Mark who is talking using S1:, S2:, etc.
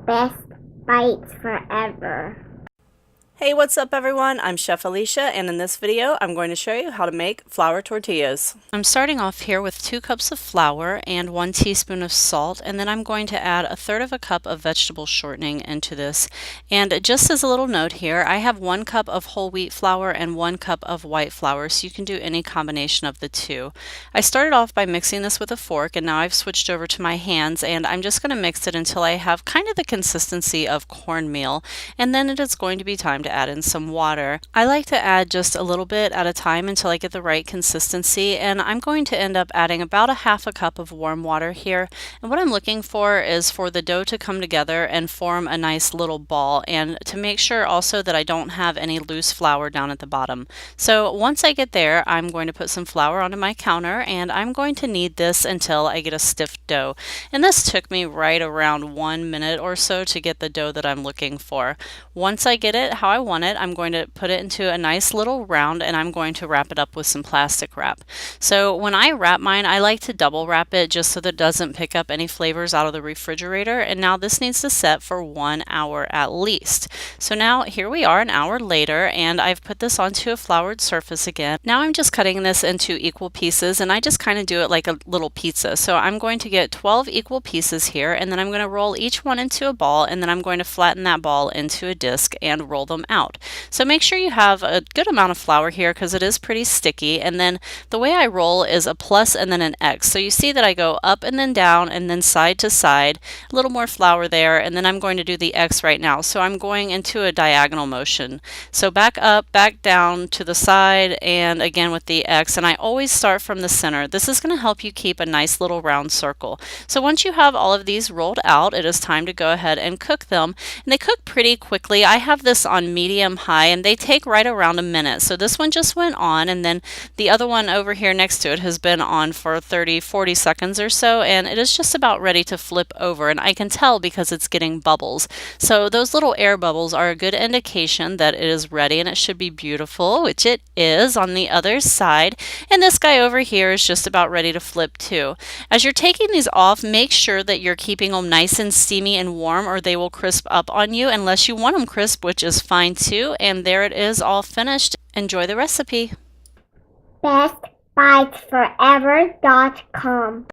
S1: Best bites forever.
S2: Hey, what's up everyone? I'm Chef Alicia, and in this video I'm going to show you how to make flour tortillas. I'm starting off here with 2 cups of flour and 1 teaspoon of salt, and then I'm going to add 1/3 cup of vegetable shortening into this. And just as a little note here, I have 1 cup of whole wheat flour and 1 cup of white flour, so you can do any combination of the two. I started off by mixing this with a fork, and now I've switched over to my hands, and I'm just going to mix it until I have kind of the consistency of cornmeal, and then it is going to be time to add in some water. I like to add just a little bit at a time until I get the right consistency, and I'm going to end up adding about 1/2 cup of warm water here. And what I'm looking for is for the dough to come together and form a nice little ball, and to make sure also that I don't have any loose flour down at the bottom. So once I get there, I'm going to put some flour onto my counter, and I'm going to knead this until I get a stiff dough. And this took me right around 1 minute or so to get the dough that I'm looking for. Once I get it how I want it, I'm going to put it into a nice little round, and I'm going to wrap it up with some plastic wrap. So when I wrap mine, I like to double wrap it just so that it doesn't pick up any flavors out of the refrigerator. And now this needs to set for 1 hour at least. So now here we are an hour later, and I've put this onto a floured surface again. Now I'm just cutting this into equal pieces, and I just kind of do it like a little pizza. So I'm going to get 12 equal pieces here, and then I'm going to roll each one into a ball, and then I'm going to flatten that ball into a disc and roll them out. So make sure you have a good amount of flour here because it is pretty sticky. And then the way I roll is a plus and then an X. So you see that I go up and then down and then side to side, a little more flour there, and then I'm going to do the X right now. So I'm going into a diagonal motion. So back up, back down to the side, and again with the X. And I always start from the center. This is going to help you keep a nice little round circle. So once you have all of these rolled out, it is time to go ahead and cook them. And they cook pretty quickly. I have this on medium high, and they take right around a minute. So this one just went on, and then the other one over here next to it has been on for 30-40 seconds or so, and it is just about ready to flip over, and I can tell because it's getting bubbles. So those little air bubbles are a good indication that it is ready, and it should be beautiful, which it is on the other side. And this guy over here is just about ready to flip too. As you're taking these off, make sure that you're keeping them nice and steamy and warm, or they will crisp up on you, unless you want them crisp, which is fine too. And there it is, all finished. Enjoy the recipe.
S1: bestbitesforever.com